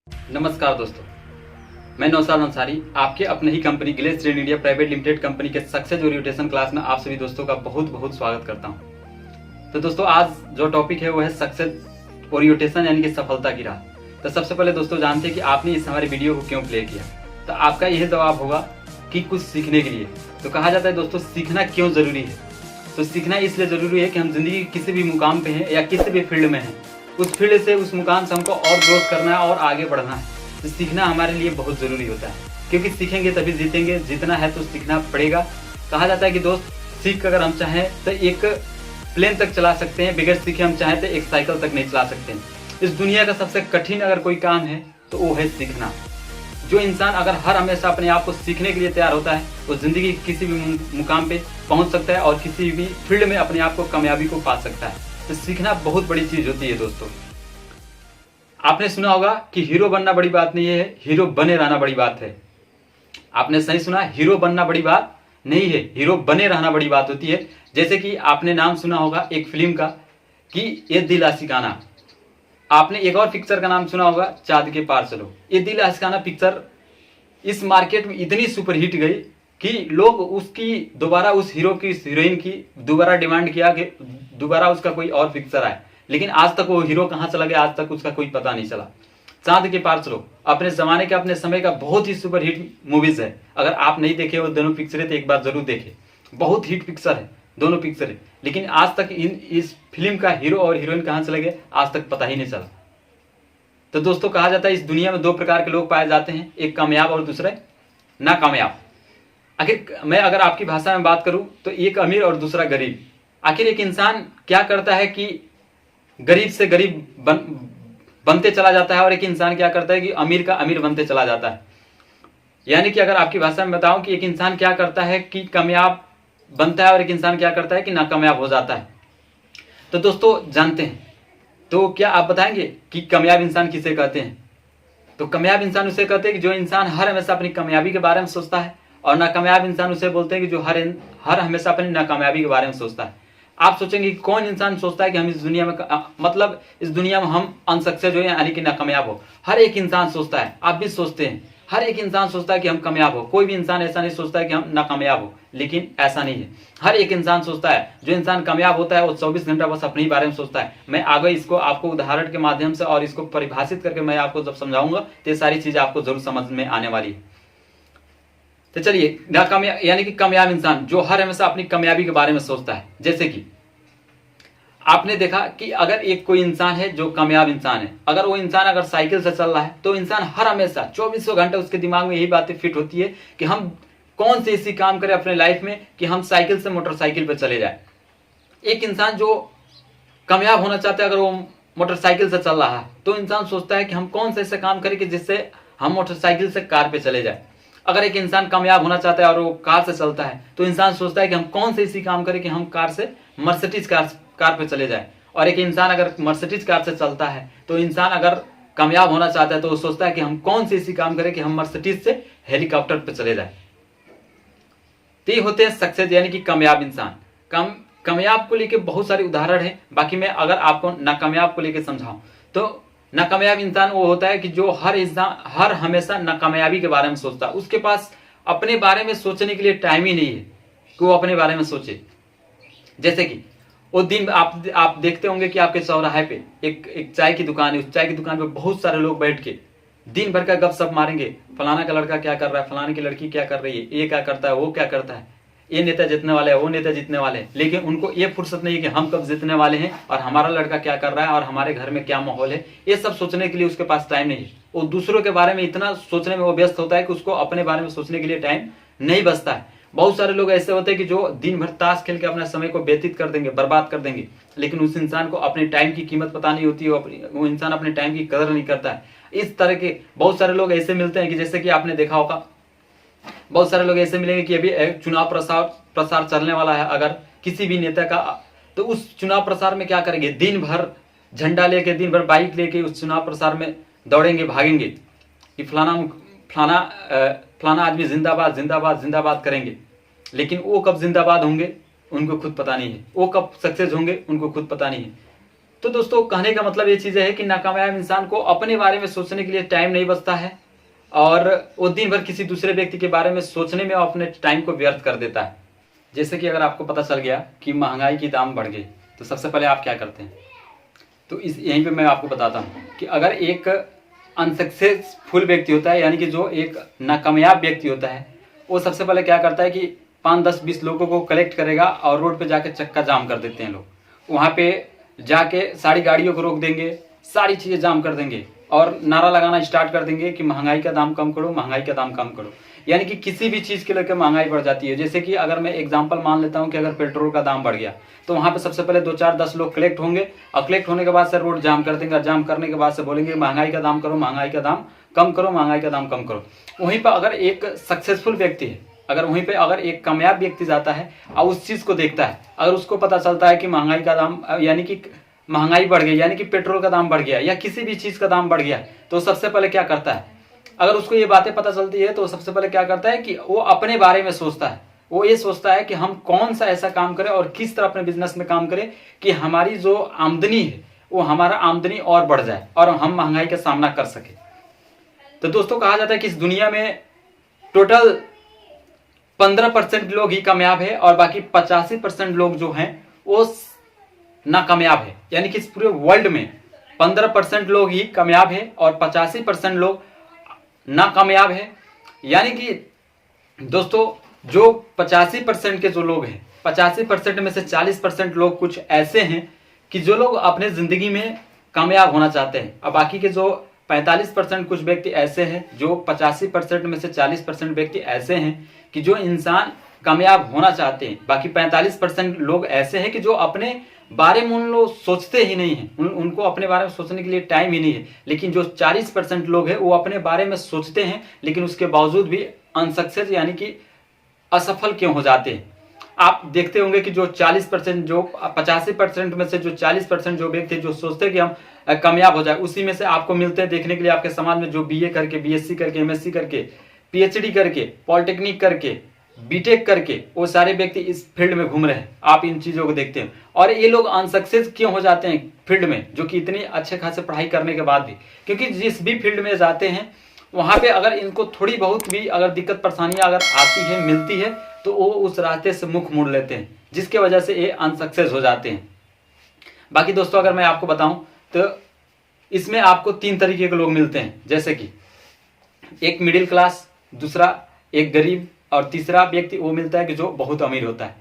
नमस्कार दोस्तों, मैं नौशाद अंसारी आपके अपने ही company Glaze Trade India Private Limited company के सक्सेस ओरिएंटेशन क्लास में आप सभी दोस्तों का बहुत बहुत स्वागत करता हूं। तो दोस्तों, आज जो टॉपिक है वो है सक्सेस ओरिएंटेशन यानी कि सफलता की राह। तो सबसे पहले दोस्तों जानते हैं कि आपने इस हमारे वीडियो को क्यों प्ले किया। तो आपका यह जवाब होगा कि कुछ सीखने के लिए। तो कहा जाता है दोस्तों, सीखना क्यों जरूरी है। तो सीखना इसलिए जरूरी है कि हम जिंदगी के किसी भी मुकाम पे हैं या किसी भी फील्ड में हैं, उस फील्ड से उस मुकाम से हमको और ग्रोथ करना है और आगे बढ़ना है। तो सीखना हमारे लिए बहुत जरूरी होता है, क्योंकि सीखेंगे तभी जीतेंगे। जीतना है तो सीखना पड़ेगा। कहा जाता है कि दोस्त, सीख अगर हम चाहें तो एक प्लेन तक चला सकते हैं, बगैर सीखे हम चाहें तो एक साइकिल तक नहीं चला सकते हैं। इस दुनिया का सबसे कठिन अगर कोई काम है तो वो है सीखना। जो इंसान अगर हर हमेशा अपने आप को सीखने के लिए तैयार होता है, वो जिंदगी के किसी भी मुकाम पे पहुंच सकता है और किसी भी फील्ड में अपने आप को कामयाबी को पा सकता है। तो सीखना बहुत बड़ी चीज होती है दोस्तों। आपने सुना होगा कि हीरो बनना बड़ी बात नहीं है, हीरो बने रहना बड़ी बात है। आपने सही सुना, हीरो बनना बड़ी बात नहीं है, हीरो बने रहना बड़ी बात होती है। जैसे कि आपने नाम सुना होगा एक फिल्म का कि ये दिल आशिकाना। आपने एक और पिक्चर का नाम सुना होगा, चांद के पार चलो। ये दिल आशिकाना पिक्चर इस मार्केट में इतनी सुपरहिट गई कि लोग उसकी दोबारा, उस हीरो की, इस हीरोइन की दोबारा डिमांड किया कि दोबारा उसका कोई और पिक्चर आए। लेकिन आज तक वो हीरो कहां चला गया, आज तक उसका कोई पता नहीं चला। चांद के पार चलो अपने जमाने का, अपने समय का बहुत ही सुपरहिट मूवीज है। अगर आप नहीं देखे वो दोनों पिक्चरें तो एक बार जरूर देखें। बहुत हिट पिक्चर है दोनों पिक्चरें। लेकिन आज तक इस फिल्म का हीरो और हीरोइन कहां चले गए आज तक पता ही नहीं चला। तो दोस्तों, कहा जाता है इस दुनिया में दो प्रकार के लोग पाए जाते हैं, एक कामयाब और दूसरे नाकामयाब। आखिर मैं अगर आपकी भाषा में बात करूं तो एक अमीर और दूसरा गरीब। आखिर एक इंसान क्या करता है कि गरीब से गरीब बनते चला जाता है, और एक इंसान क्या करता है कि अमीर का अमीर बनते चला जाता है। यानी कि अगर आपकी भाषा में बताऊं कि एक इंसान क्या करता है कि कामयाब बनता है और एक इंसान क्या करता है कि नाकामयाब हो जाता है। तो दोस्तों जानते हैं, तो क्या आप बताएंगे कि कामयाब इंसान किसे कहते हैं। तो कामयाब इंसान उसे कहते हैं कि जो इंसान हर हमेशा अपनी कामयाबी के बारे में सोचता है, और नाकामयाब इंसान उसे बोलते हैं कि जो हर हमेशा अपनी नाकामयाबी के बारे में सोचता है। आप सोचेंगे कि कौन इंसान सोचता है कि हम इस दुनिया में मतलब इस दुनिया में हम अनसक्सेस हो यानी कि नाकामयाब हो। हर एक इंसान सोचता है, आप भी सोचते हैं। हर एक इंसान सोचता है कि हम कामयाब हो। कोई भी इंसान ऐसा नहीं सोचता है कि हम नाकामयाब हो, लेकिन ऐसा नहीं है। हर एक इंसान सोचता है। जो इंसान कामयाब होता है वो 24 घंटा बस अपने ही बारे में सोचता है। मैं आगे इसको आपको उदाहरण के माध्यम से और इसको परिभाषित करके मैं आपको जब समझाऊंगा तो ये सारी चीजें आपको जरूर समझ में आने वाली है। तो चलिए, नाकामयाब यानी कि कामयाब इंसान जो हर हमेशा अपनी कामयाबी के बारे में सोचता है। जैसे कि आपने देखा कि अगर एक कोई इंसान है जो कामयाब इंसान है, अगर वो इंसान अगर साइकिल से चल रहा है तो इंसान हर हमेशा 24 घंटे उसके दिमाग में यही बातें फिट होती है कि हम कौन से ऐसी काम करें अपने लाइफ में कि हम साइकिल से मोटरसाइकिल पर चले जाए। एक इंसान जो कामयाब होना चाहता है, अगर वो मोटरसाइकिल से चल रहा है तो इंसान सोचता है कि हम कौन से ऐसे काम करें कि जिससे हम मोटरसाइकिल से कार पे चले जाए। अगर एक इंसान कामयाब होना चाहता है और वो कार से चलता है तो इंसान सोचता है कि हम कौन से ऐसी काम करें कि हम कार से मर्सिडीज कार पे चले जाए। और एक इंसान अगर मर्सिडीज कार से चलता है तो इंसान अगर कामयाब होना चाहता है तो वो सोचता है कि हम कौन से ऐसी काम करें कि हम मर्सिडीज से हेलीकॉप्टर पे चले जाए। तो ये होते हैं सक्सेस यानी कि कामयाब इंसान। कामयाब को लेके बहुत सारे उदाहरण है। बाकी मैं अगर आपको नाकामयाब को लेके समझाऊं तो नाकामयाब इंसान वो होता है कि जो हर हमेशा नाकामयाबी के बारे में सोचता है। उसके पास अपने बारे में सोचने के लिए टाइम ही नहीं है कि वो अपने बारे में सोचे। जैसे कि वो दिन आप देखते होंगे कि आपके चौराहे पे एक चाय की दुकान है। उस चाय की दुकान पे बहुत सारे लोग बैठ के दिन भर का गपशप मारेंगे। फलाना का लड़का क्या कर रहा है, फलाने की लड़की क्या कर रही है, ये क्या करता है, वो क्या करता है, ये नेता जीतने वाले है, वो नेता जीतने वाले हैं। लेकिन उनको ये फुर्सत नहीं है कि हम कब जीतने वाले हैं और हमारा लड़का क्या कर रहा है और हमारे घर में क्या माहौल है। ये सब सोचने के लिए उसके पास टाइम नहीं है। वो दूसरों के बारे में इतना सोचने में वो व्यस्त होता है कि उसको अपने बारे में सोचने के लिए टाइम नहीं बचता है। बहुत सारे लोग ऐसे होते हैं कि जो दिन भर ताश खेल के अपने समय को व्यतीत कर देंगे, बर्बाद कर देंगे, लेकिन उस इंसान को अपने टाइम की कीमत पता नहीं होती है। वो इंसान अपने टाइम की कदर नहीं करता है। इस तरह के बहुत सारे लोग ऐसे मिलते हैं कि जैसे कि आपने देखा होगा, बहुत सारे लोग ऐसे मिलेंगे कि अभी चुनाव प्रसार चलने वाला है अगर किसी भी नेता का, तो उस चुनाव प्रसार में क्या करेंगे, दिन भर झंडा लेके, दिन भर बाइक लेके उस चुनाव प्रसार में दौड़ेंगे, भागेंगे कि फलाना आदमी जिंदाबाद जिंदाबाद जिंदाबाद करेंगे। लेकिन वो कब जिंदाबाद होंगे उनको खुद पता नहीं है, वो कब सक्सेस होंगे उनको खुद पता नहीं है। तो दोस्तों कहने का मतलब ये चीज़ है कि नाकामयाब इंसान को अपने बारे में सोचने के लिए टाइम नहीं बचता है और वो दिन भर किसी दूसरे व्यक्ति के बारे में सोचने में अपने टाइम को व्यर्थ कर देता है। जैसे कि अगर आपको पता चल गया कि महंगाई की दाम बढ़ गई तो सबसे पहले आप क्या करते हैं? तो यहीं पे मैं आपको बताता हूँ कि अगर एक अनसक्सेसफुल व्यक्ति होता है, यानी कि जो एक नाकामयाब व्यक्ति होता है, वो सबसे पहले क्या करता है कि 5, 10, 20 लोगों को कलेक्ट करेगा और रोड पे जाके चक्का जाम कर देते हैं लोग। वहाँ पे जाके सारी गाड़ियों को रोक देंगे, सारी चीज़ें जाम कर देंगे और नारा लगाना स्टार्ट कर देंगे कि महंगाई का दाम कम करो, महंगाई का दाम कम करो। यानी कि किसी भी चीज़ के लेकर महंगाई बढ़ जाती है। जैसे कि अगर मैं एग्जांपल मान लेता हूं कि अगर पेट्रोल का दाम बढ़ गया तो वहां पे सबसे पहले 2, 4, 10 लोग कलेक्ट होंगे और कलेक्ट होने के बाद से रोड जाम कर देंगे और जाम करने के बाद से बोलेंगे महंगाई का दाम करो, महंगाई का दाम कम करो, महंगाई का दाम कम करो। वहीं पर अगर एक सक्सेसफुल व्यक्ति है, अगर वहीं पे अगर एक कामयाब व्यक्ति जाता है और उस चीज़ को देखता है, अगर उसको पता चलता है कि महंगाई का दाम यानी कि महंगाई बढ़ गई, यानी कि पेट्रोल का दाम बढ़ गया या किसी भी चीज़ का दाम बढ़ गया, तो सबसे पहले क्या करता है? अगर उसको ये बातें पता चलती है तो सबसे पहले क्या करता है कि वो अपने बारे में सोचता है। वो ये सोचता है कि हम कौन सा ऐसा काम करें और किस तरह अपने बिजनेस में काम करें कि हमारी जो आमदनी है वो हमारा आमदनी और बढ़ जाए और हम महंगाई का सामना कर सके। तो दोस्तों कहा जाता है कि इस दुनिया में टोटल 15% लोग ही कामयाब है और बाकी 85% लोग जो हैं वो नाकामयाब है। यानी कि इस पूरे वर्ल्ड में 15% लोग ही कामयाब है और 85% लोग नाकामयाब है। यानी कि दोस्तों जो 85% के जो लोग हैं, 85% में से 40% लोग कुछ ऐसे हैं कि जो लोग अपने जिंदगी में कामयाब होना चाहते हैं और बाकी के जो 45% कुछ व्यक्ति ऐसे हैं, जो 85% में से 40% व्यक्ति ऐसे हैं कि जो इंसान कामयाब होना चाहते हैं। बाकी 45% लोग ऐसे हैं कि जो अपने बारे में उन लोग सोचते ही नहीं हैं, उनको अपने बारे में सोचने के लिए टाइम ही नहीं है। लेकिन जो 40% लोग हैं वो अपने बारे में सोचते हैं लेकिन उसके बावजूद भी अनसक्सेस यानी कि असफल क्यों हो जाते हैं। आप देखते होंगे कि जो 40% जो 85% में से जो 40% जो व्यक्ति जो सोचते हैं कि हम कामयाब हो जाए, उसी में से आपको मिलते हैं देखने के लिए आपके समाज में जो बीए करके, बीएससी करके, एमएससी करके, पीएचडी करके, पॉलिटेक्निक करके, बीटेक करके वो सारे व्यक्ति इस फील्ड में घूम रहे हैं। आप इन चीजों को देखते हैं और ये लोग अनसक्सेस क्यों हो जाते हैं फील्ड में, जो कि इतनी अच्छे खासे पढ़ाई करने के बाद भी? क्योंकि जिस भी फील्ड में जाते हैं वहां पे अगर इनको थोड़ी बहुत भी अगर दिक्कत परेशानियां अगर आती है, मिलती है, तो वो उस रास्ते से मुख मोड़ लेते हैं, जिसके वजह से ये अनसक्सेस हो जाते हैं। बाकी दोस्तों अगर मैं आपको बताऊं तो इसमें आपको 3 तरीके के लोग मिलते हैं। जैसे कि एक मिडिल क्लास, दूसरा एक गरीब और तीसरा व्यक्ति वो मिलता है कि जो बहुत अमीर होता है।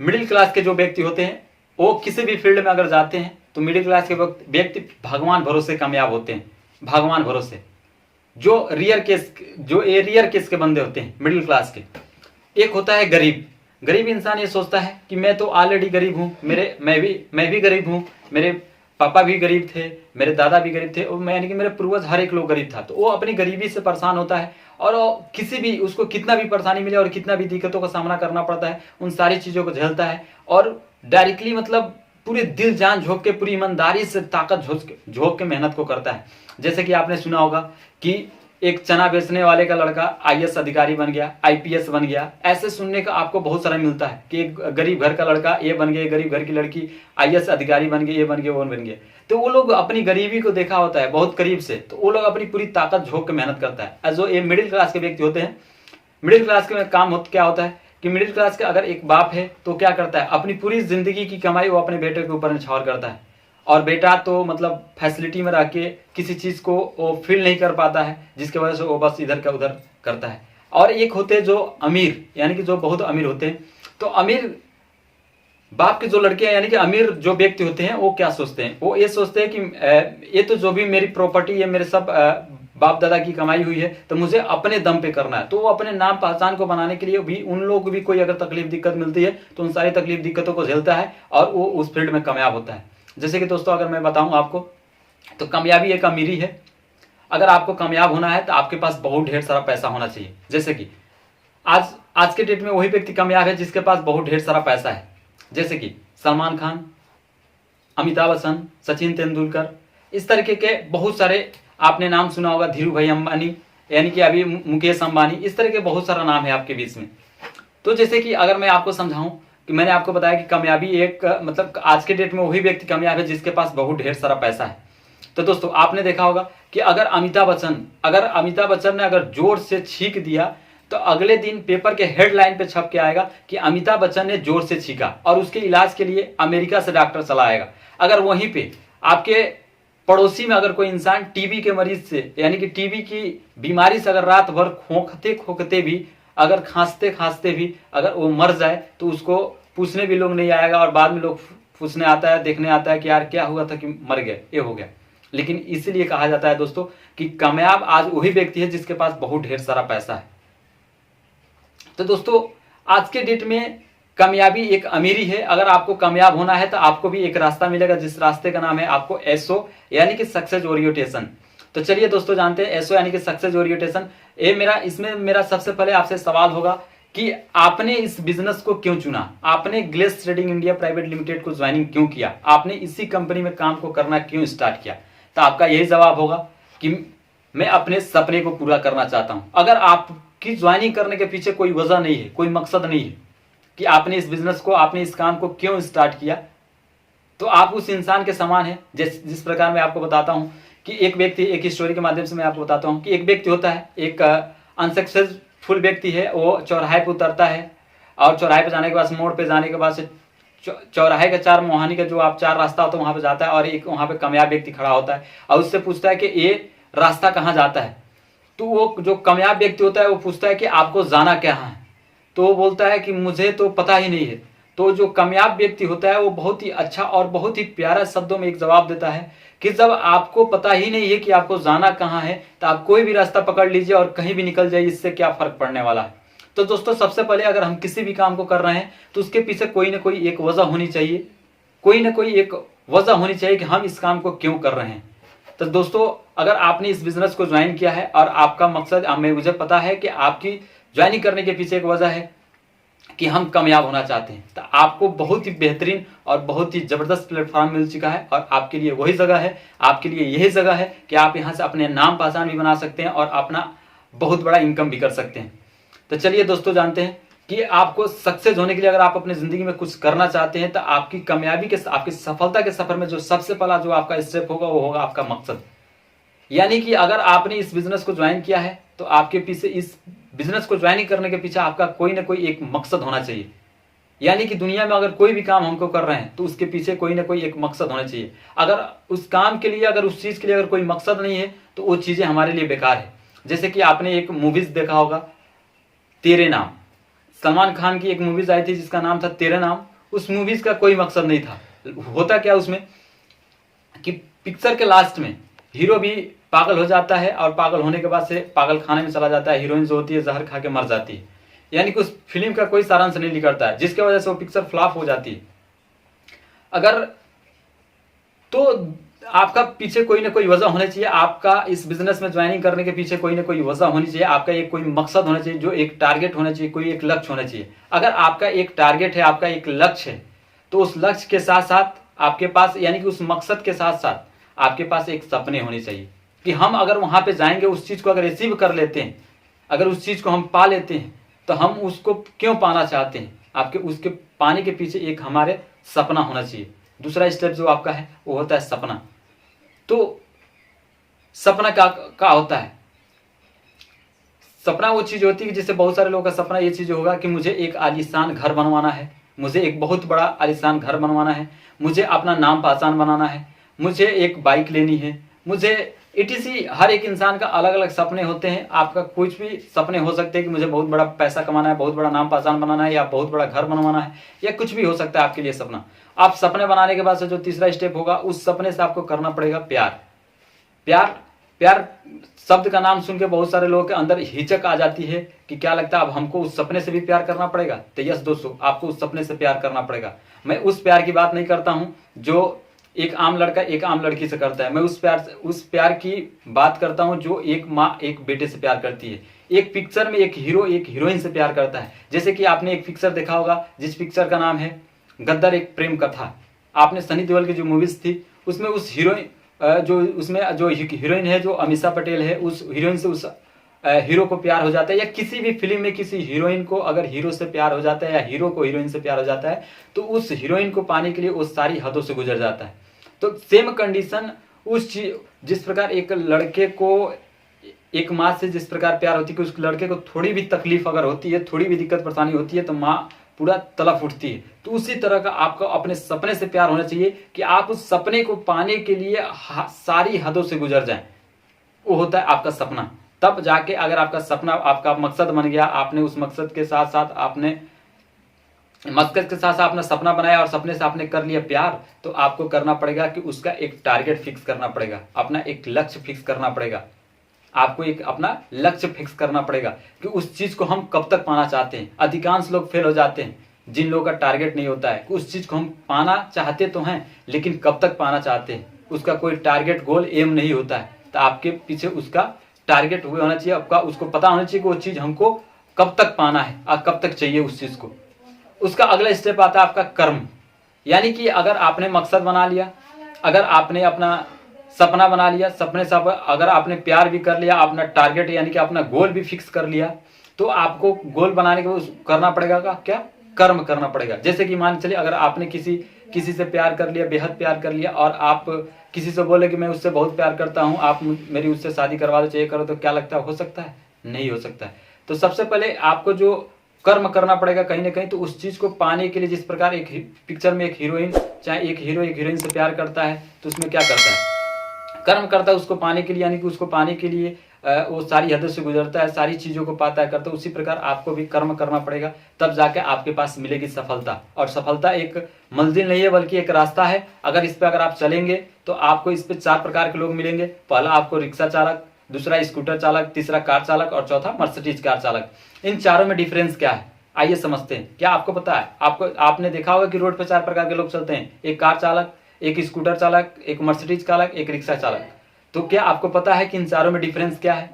मिडिल क्लास के जो व्यक्ति होते हैं वो किसी भी फील्ड में अगर जाते हैं तो मिडिल क्लास के व्यक्ति भगवान भरोसे कामयाब होते हैं, भगवान भरोसे। जो रियर केस के बंदे होते हैं मिडिल क्लास के। एक होता है गरीब। गरीब इंसान ये सोचता है कि मैं तो ऑलरेडी गरीब हूँ, मैं भी गरीब हूँ, मेरे पापा भी गरीब थे, मेरे दादा भी गरीब थे और यानी कि मेरे पूर्वज हर एक लोग गरीब था। तो वो अपनी गरीबी से परेशान होता है और किसी भी उसको कितना भी परेशानी मिले और कितना भी दिक्कतों का सामना करना पड़ता है, उन सारी चीज़ों को झेलता है और डायरेक्टली मतलब पूरे दिल जान झोंक के, पूरी ईमानदारी से ताकत झोंक के मेहनत को करता है। जैसे कि आपने सुना होगा कि एक चना बेचने वाले का लड़का आईएएस अधिकारी बन गया, आईपीएस बन गया। ऐसे सुनने का आपको बहुत सारा मिलता है कि एक गरीब घर का लड़का ये बन गया, गरीब घर की लड़की आईएएस अधिकारी बन गई, ये बन गया, वो बन गया। तो वो लोग अपनी गरीबी को देखा होता है बहुत करीब से, तो वो लोग अपनी पूरी ताकत झोंक के मेहनत करता है। जो ये मिडिल क्लास के व्यक्ति होते हैं, मिडिल क्लास के काम क्या होता है कि मिडिल क्लास का अगर एक बाप है तो क्या करता है, अपनी पूरी जिंदगी की कमाई वो अपने बेटे के ऊपर निछावर करता है। और बेटा तो मतलब फैसिलिटी में रह के किसी चीज़ को वो फील नहीं कर पाता है, जिसकी वजह से वो बस इधर का उधर करता है। और एक होते हैं जो अमीर, यानी कि जो बहुत अमीर होते हैं। तो अमीर बाप के जो लड़के हैं, यानी कि अमीर जो व्यक्ति होते हैं, वो क्या सोचते हैं, वो ये सोचते हैं कि ये तो जो भी मेरी प्रॉपर्टी है, मेरे सब बाप दादा की कमाई हुई है, तो मुझे अपने दम पे करना है। तो वो अपने नाम पहचान को बनाने के लिए भी उन लोगों को भी कोई अगर तकलीफ दिक्कत मिलती है तो उन सारी तकलीफ दिक्कतों को झेलता है और वो उस फील्ड में कामयाब होता है। जैसे कि दोस्तों अगर मैं बताऊं आपको तो कामयाबी एक अमीरी है। अगर आपको कामयाब होना है तो आपके पास बहुत ढेर सारा पैसा होना चाहिए। जैसे कि आज के डेट में वही व्यक्ति कामयाब है जिसके पास बहुत ढेर सारा पैसा है। जैसे कि सलमान खान, अमिताभ बच्चन, सचिन तेंदुलकर, इस तरीके के बहुत सारे आपने नाम सुना होगा, धीरू भाई अंबानी, यानी कि अभी मुकेश अंबानी, इस तरह के बहुत सारा नाम है आपके बीच में। तो जैसे कि अगर मैं आपको समझाऊं कि मैंने आपको बताया कि कामयाबी एक मतलब आज के डेट में वही व्यक्ति कामयाब है जिसके पास बहुत ढेर सारा पैसा है। तो दोस्तों आपने देखा होगा कि अगर अमिताभ बच्चन ने अगर जोर से छींक दिया तो अगले दिन पेपर के हेडलाइन पे छप के आएगा कि अमिताभ बच्चन ने जोर से छींका और उसके इलाज के लिए अमेरिका से डॉक्टर चला आएगा। अगर वहीं पे आपके पड़ोसी में अगर कोई इंसान टीबी के मरीज से यानी कि टीबी की बीमारी से अगर रात भर खोखते खोखते भी अगर खांसते खांसते भी अगर वो मर जाए तो उसको पूछने भी लोग नहीं आएगा और बाद में लोग पूछने आता है, देखने आता है कि यार क्या हुआ था कि मर गए, ये हो गया। लेकिन इसलिए कहा जाता है दोस्तों कि कामयाब आज वही व्यक्ति है जिसके पास बहुत ढेर सारा पैसा है। तो दोस्तों आज के डेट में कामयाबी एक अमीरी है। अगर आपको कामयाब होना है तो आपको भी एक रास्ता मिलेगा, जिस रास्ते का नाम है आपको एसओ यानी कि सक्सेस ओरिएंटेशन। तो चलिए दोस्तों जानते हैं एसओ यानी कि सक्सेस ओरिएंटेशन। इसमें मेरा सबसे पहले आपसे सवाल होगा कि आपने इस बिजनेस को क्यों चुना, आपने glace trading India Private limited को ज्वाइनिंग क्यों किया, आपने इसी कंपनी में काम को करना क्यों स्टार्ट किया। तो आपका यही जवाब होगा कि मैं अपने सपने को पूरा करना चाहता हूं। अगर आपकी ज्वाइनिंग करने के पीछे कोई वजह नहीं है, कोई मकसद नहीं है कि आपने इस बिजनेस को, आपने इस काम को क्यों स्टार्ट किया, तो आप उस इंसान के समान है। जिस प्रकार मैं आपको बताता हूं कि एक व्यक्ति, एक स्टोरी के माध्यम से मैं आपको बताता हूं कि एक व्यक्ति होता है, एक अनसक्सेसफुल व्यक्ति है। वो चौराहे पे उतरता है और चौराहे पे जाने के बाद, मोड़ पे जाने के बाद से चौराहे का चार मोहानी का जो आप चार रास्ता होता है वहां पे जाता है और एक वहां पे कामयाब व्यक्ति खड़ा होता है और उससे पूछता है कि ये रास्ता कहाँ जाता है। तो वो जो कामयाब व्यक्ति होता है वो पूछता है कि आपको जाना कहाँ है। तो वो बोलता है कि मुझे तो पता ही नहीं है। तो जो कामयाब व्यक्ति होता है वो बहुत ही अच्छा और बहुत ही प्यारा शब्दों में एक जवाब देता है कि जब आपको पता ही नहीं है कि आपको जाना कहाँ है तो आप कोई भी रास्ता पकड़ लीजिए और कहीं भी निकल जाइए, इससे क्या फर्क पड़ने वाला है। तो दोस्तों सबसे पहले अगर हम किसी भी काम को कर रहे हैं तो उसके पीछे कोई ना कोई एक वजह होनी चाहिए, कोई ना कोई एक वजह होनी चाहिए कि हम इस काम को क्यों कर रहे हैं। तो दोस्तों अगर आपने इस बिजनेस को ज्वाइन किया है और आपका मकसद, मुझे पता है कि आपकी ज्वाइनिंग करने के पीछे एक वजह है कि हम कामयाब होना चाहते हैं, तो आपको बहुत ही बेहतरीन और बहुत ही जबरदस्त प्लेटफॉर्म मिल चुका है और आपके लिए वही जगह है, आपके लिए यही जगह है कि आप यहाँ से अपने नाम पहचान भी बना सकते हैं और अपना बहुत बड़ा इनकम भी कर सकते हैं। तो चलिए दोस्तों जानते हैं कि आपको सक्सेस होने के लिए, अगर आप अपनी जिंदगी में कुछ करना चाहते हैं तो आपकी कामयाबी के, आपकी सफलता के सफर में जो सबसे पहला जो आपका स्टेप होगा वो होगा आपका मकसद। यानी कि अगर आपने इस बिजनेस को ज्वाइन किया है तो आपके पीछे, इस बिजनेस को ज्वाइन करने के पीछे आपका कोई ना कोई एक मकसद होना चाहिए। यानी कि दुनिया में अगर कोई भी काम हमको कर रहे हैं तो उसके पीछे कोई ना कोई एक मकसद होना चाहिए। अगर उस काम के लिए, अगर उस चीज के लिए अगर कोई मकसद नहीं है तो वो चीजें हमारे लिए बेकार है। जैसे कि आपने एक मूवीज देखा होगा तेरे नाम, सलमान खान की एक मूवीज आई थी जिसका नाम था तेरे नाम। उस मूवीज का कोई मकसद नहीं था। होता क्या उसमें कि पिक्चर के लास्ट में हीरो भी पागल हो जाता है और पागल होने के बाद से पागल खाने में चला जाता है, हीरोइन जो होती है जहर खा के मर जाती है। यानी कि उस फिल्म का कोई सारांश नहीं निकलता है, जिसके वजह से वो पिक्चर फ्लॉप हो जाती है। अगर तो आपका पीछे कोई ना कोई वजह होनी चाहिए, आपका इस बिजनेस में ज्वाइनिंग करने के पीछे कोई ना कोई वजह होनी चाहिए, आपका एक कोई मकसद होना चाहिए, जो एक टारगेट होना चाहिए, कोई एक लक्ष्य होना चाहिए। अगर आपका एक टारगेट है, आपका एक लक्ष्य है, तो उस लक्ष्य के साथ साथ आपके पास, यानी कि उस मकसद के साथ साथ आपके पास एक सपने होने चाहिए कि हम अगर वहां पे जाएंगे, उस चीज को अगर अचीव कर लेते हैं, अगर उस चीज को हम पा लेते हैं तो हम उसको क्यों पाना चाहते हैं। आपके उसके पाने के पीछे एक हमारे सपना होना चाहिए। दूसरा स्टेप जो आपका है वो होता है सपना। तो सपना क्या होता है? सपना वो चीज होती है जिससे बहुत सारे लोगों का सपना ये चीज होगा कि मुझे एक आलीशान घर बनवाना है, मुझे एक बहुत बड़ा आलीशान घर बनवाना है, मुझे अपना नाम पहचान बनाना है, मुझे एक बाइक लेनी है, मुझे इटीसी। हर एक इंसान का अलग अलग सपने होते हैं। आपका कुछ भी सपने हो सकते हैं कि मुझे बहुत बड़ा पैसा कमाना है, बहुत बड़ा नाम पहचान बनाना है, या बहुत बड़ा घर बनवाना है, या कुछ भी हो सकता है आपके लिए सपना। आप सपने बनाने के बाद से जो तीसरा स्टेप होगा, उस सपने से आपको करना पड़ेगा प्यार। प्यार प्यार शब्द का नाम सुन के बहुत सारे लोगों के अंदर हिचक आ जाती है कि क्या लगता है अब हमको उस सपने से भी प्यार करना पड़ेगा। तो यस दोस्तों, आपको उस सपने से प्यार करना पड़ेगा। मैं उस प्यार की बात नहीं करता हूं जो एक आम लड़का एक आम लड़की से करता है। मैं उस प्यार की बात करता हूं जो एक माँ एक बेटे से प्यार करती है। एक पिक्चर में एक हीरो एक हीरोइन से प्यार करता है। जैसे कि आपने एक पिक्चर देखा होगा जिस पिक्चर का नाम है गद्दार एक प्रेम कथा। आपने सनी देओल की जो मूवीज थी उसमें उस हीरोइन जो हीरोइन है जो अमीषा पटेल है, उस हीरोइन से उस हीरो को प्यार हो जाता है, या किसी भी फिल्म में किसी हीरोइन को अगर हीरो से प्यार हो जाता है या हीरो को हीरोइन से प्यार हो जाता है, तो उस हीरोइन को पाने के लिए वो सारी हदों से गुजर जाता है। तो सेम कंडीशन उस चीज, जिस प्रकार एक लड़के को एक माँ से जिस प्रकार प्यार होती है कि उस लड़के को थोड़ी भी तकलीफ अगर होती है, थोड़ी भी दिक्कत परेशानी होती है, तो माँ पूरा तड़प उठती है। तो उसी तरह का आपको अपने सपने से प्यार होना चाहिए कि आप उस सपने को पाने के लिए सारी हदों से गुजर जाएं। वो होता है आपका सपना। तब जाके अगर आपका सपना आपका मकसद बन गया, आपने उस मकसद के साथ साथ अपना सपना बनाया और सपने से आपने कर लिया प्यार, तो आपको करना पड़ेगा कि उसका एक टारगेट फिक्स करना पड़ेगा, अपना एक लक्ष्य फिक्स करना पड़ेगा। आपको एक अपना लक्ष्य फिक्स करना पड़ेगा कि उस चीज को हम कब तक पाना चाहते हैं। अधिकांश लोग फेल हो जाते हैं जिन लोगों का टारगेट नहीं होता है कि उस चीज को हम पाना चाहते तो हैं, लेकिन कब तक पाना चाहते हैं, उसका कोई टारगेट गोल एम नहीं होता है। तो आपके पीछे उसका टारगेट हुए होना चाहिए, आपका उसको पता होना चाहिए कि वो चीज हमको कब तक पाना है और कब तक चाहिए उस चीज को। उसका अगला स्टेप आता है आपका कर्म। यानी कि अगर आपने मकसद बना लिया, अगर आपने अपना सपना बना लिया, सपने से अगर आपने प्यार भी कर लिया, अपना टारगेट यानी कि अपना गोल भी फिक्स कर लिया, तो आपको गोल बनाने के लिए करना पड़ेगा क्या, कर्म करना पड़ेगा। जैसे कि मान चलिए अगर आपने किसी से प्यार कर लिया, बेहद प्यार कर लिया, और आप किसी से बोले कि मैं उससे बहुत प्यार करता हूं, आप मेरी उससे शादी करवा दो, चाहिए करो, तो क्या लगता है हो सकता है? नहीं हो सकता है। तो सबसे पहले आपको जो कर्म करना पड़ेगा कहीं ना कहीं, तो उस चीज को पाने के लिए, जिस प्रकार एक पिक्चर में एक हीरोइन चाहे एक हीरो एक हीरोइन से प्यार करता है, तो उसमें क्या करता है, कर्म करता है उसको पाने के लिए। यानी कि उसको पाने के लिए वो सारी हदों से गुजरता है, सारी चीजों को पाता है, करता है। उसी प्रकार आपको भी कर्म करना पड़ेगा, तब जाके आपके पास मिलेगी सफलता। और सफलता एक मंजिल नहीं है बल्कि एक रास्ता है। अगर इस पे अगर आप चलेंगे तो आपको इस पे 4 प्रकार के लोग मिलेंगे। पहला आपको रिक्शा चालक, दूसरा स्कूटर चालक, तीसरा कार चालक और चौथा मर्सिडीज कार चालक। इन चारों में डिफरेंस क्या है आइए समझते हैं। क्या आपको पता है? आपने देखा होगा कि रोड पे 4 प्रकार के लोग चलते हैं, एक कार चालक, एक स्कूटर चालक, एक मर्सिडीज चालक, एक रिक्शा चालक। तो क्या आपको पता है कि इन चारों में डिफरेंस क्या है?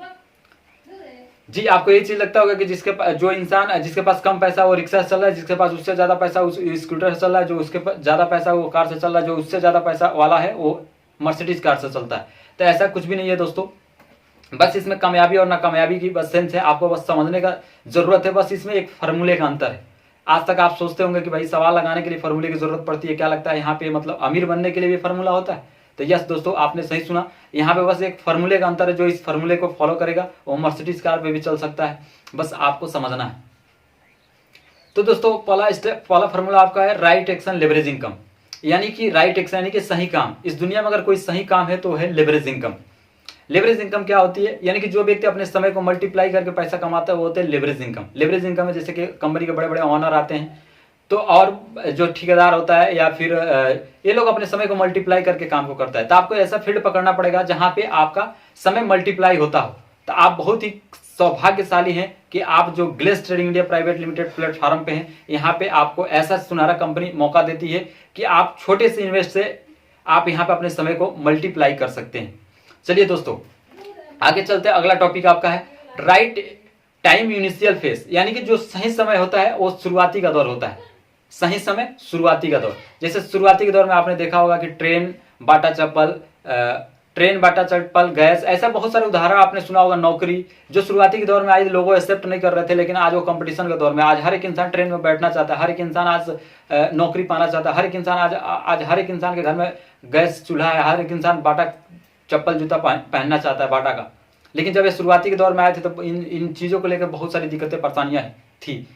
जी, आपको ये चीज लगता होगा कि जिसके पास कम पैसा वो रिक्शा से चल रहा है, जिसके पास उससे ज्यादा पैसा उस स्कूटर से चल रहा है, जो उसके पास ज्यादा पैसा वो कार से चल रहा है, जो उससे ज्यादा पैसा वाला है वो मर्सिडीज कार से चलता है। तो ऐसा कुछ भी नहीं है दोस्तों, बस इसमें कामयाबी और नाकामयाबी की बस सेंस है, आपको बस समझने का जरूरत है। बस इसमें एक फार्मूले का अंतर है। आज तक आप सोचते होंगे कि भाई सवाल लगाने के लिए फार्मूले की जरूरत पड़ती है, क्या लगता है यहाँ पे मतलब अमीर बनने के लिए भी फार्मूला होता है? तो यस दोस्तों, आपने सही सुना, यहाँ पे बस एक फार्मूले का अंतर है। जो इस फार्मूले को फॉलो करेगा वो मर्सिडीज कार पे भी चल सकता है, बस आपको समझना है। तो दोस्तों पहला फार्मूला आपका है राइट एक्शन लेवरेज इनकम। यानी कि राइट एक्शन यानी कि सही काम। इस दुनिया में अगर कोई सही काम है तो है लेवरेज इनकम। लेवरेज इनकम क्या होती है? यानी कि जो व्यक्ति अपने समय को मल्टीप्लाई करके पैसा कमाता है वो होते हैं लेवरेज इनकम। लेवरेज इनकम में जैसे कि कंपनी के बड़े बड़े ऑनर आते हैं, तो और जो ठेकेदार होता है या फिर ये लोग अपने समय को मल्टीप्लाई करके काम को करता है। तो आपको ऐसा फील्ड पकड़ना पड़ेगा जहां पे आपका समय मल्टीप्लाई होता हो। तो आप बहुत ही सौभाग्यशाली हैं कि आप जो glace trading India Private limited platform पे हैं। यहाँ पे आपको ऐसा सुनहरा कंपनी मौका देती है कि आप छोटे से इन्वेस्ट से आप यहाँ पे अपने समय को मल्टीप्लाई कर सकते हैं। चलिए दोस्तों आगे चलते हैं। अगला टॉपिक आपका है राइट टाइम इनिशियल फेज। यानी कि जो सही समय होता है वो शुरुआती का दौर होता है। सही समय शुरुआती का दौर। जैसे शुरुआती के दौर में आपने देखा होगा कि ट्रेन, बाटा चप्पल, गैस, ऐसा बहुत सारे उदाहरण आपने सुना होगा। नौकरी जो शुरुआती के दौर में आज लोगों एक्सेप्ट नहीं कर रहे थे, लेकिन आज वो कंपटीशन के दौर में आज हर एक इंसान ट्रेन में बैठना चाहता है, हर एक इंसान आज नौकरी पाना चाहता है, हर एक इंसान आज हर एक इंसान के घर में गैस चूल्हा है, हर एक इंसान बाटा चप्पल जूता पहनना चाहता है बाटा का। लेकिन जब ये शुरुआती के दौर में आए थे तो इन चीजों को लेकर बहुत सारी दिक्कतें परेशानियां थी।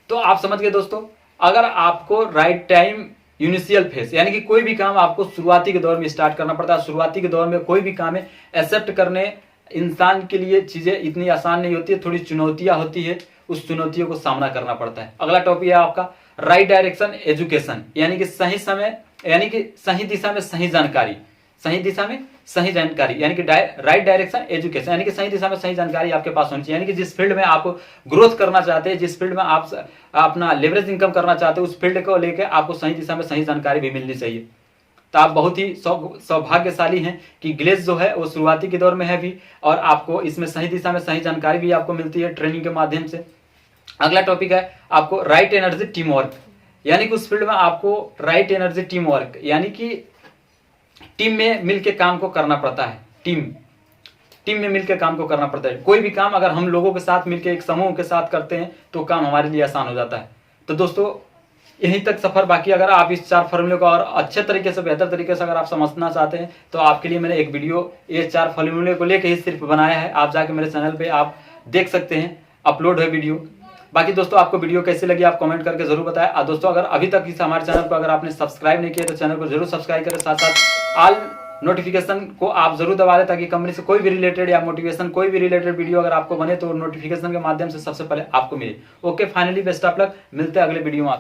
तो आप समझ गए दोस्तों, अगर आपको राइट टाइम इनिशियल फेज यानी कि कोई भी काम आपको शुरुआती के दौर में स्टार्ट करना पड़ता है। शुरुआती के दौर में कोई भी काम है एक्सेप्ट करने इंसान के लिए चीजें इतनी आसान नहीं होती है, थोड़ी चुनौतियां होती है, उस चुनौतियों को सामना करना पड़ता है। अगला टॉपिक है आपका राइट डायरेक्शन एजुकेशन। यानी कि सही समय यानी कि सही दिशा में सही जानकारी। सही दिशा में सही जानकारी यानी कि राइट डायरेक्शन एजुकेशन यानी कि सही दिशा में सही जानकारी आपके पास होनी चाहिए। यानी कि जिस फील्ड में आप ग्रोथ करना चाहते हैं, जिस फील्ड में आप अपना लेवरेज इनकम करना चाहते हैं, उस फील्ड को लेकर आपको सही दिशा में सही जानकारी भी मिलनी चाहिए। तो आप बहुत ही सौभाग्यशाली हैं कि ग्लेस जो है वो शुरुआती के दौर में है भी, और आपको इसमें सही दिशा में सही जानकारी भी आपको मिलती है ट्रेनिंग के माध्यम से। अगला टॉपिक है आपको राइट एनर्जी टीम वर्क। यानी कि उस फील्ड में आपको राइट एनर्जी टीम वर्क यानी कि टीम में मिलकर काम को करना पड़ता है। टीम टीम में मिलकर काम को करना पड़ता है। कोई भी काम अगर हम लोगों के साथ मिलकर एक समूह के साथ करते हैं तो काम हमारे लिए आसान हो जाता है। तो दोस्तों यहीं तक सफर, बाकी अगर आप इस 4 फॉर्मूले को और अच्छे तरीके से, बेहतर तरीके से अगर आप समझना चाहते हैं तो आपके लिए मैंने एक वीडियो ये 4 फॉर्मूले को लेकर ही सिर्फ बनाया है। आप जाके मेरे चैनल पे आप देख सकते हैं, अपलोड है वीडियो। बाकी दोस्तों आपको वीडियो कैसी लगी आप कमेंट करके जरूर बताएं। और दोस्तों अगर अभी तक इस हमारे चैनल को अगर आपने सब्सक्राइब नहीं किया तो चैनल को जरूर सब्सक्राइब करें, साथ साथ ऑल नोटिफिकेशन को आप जरूर दबा दें ताकि कंपनी से कोई भी रिलेटेड या मोटिवेशन कोई भी रिलेटेड वीडियो अगर आपको बने तो नोटिफिकेशन के माध्यम से सबसे पहले आपको मिले। Okay, finally best of luck, मिलते हैं अगले वीडियो में।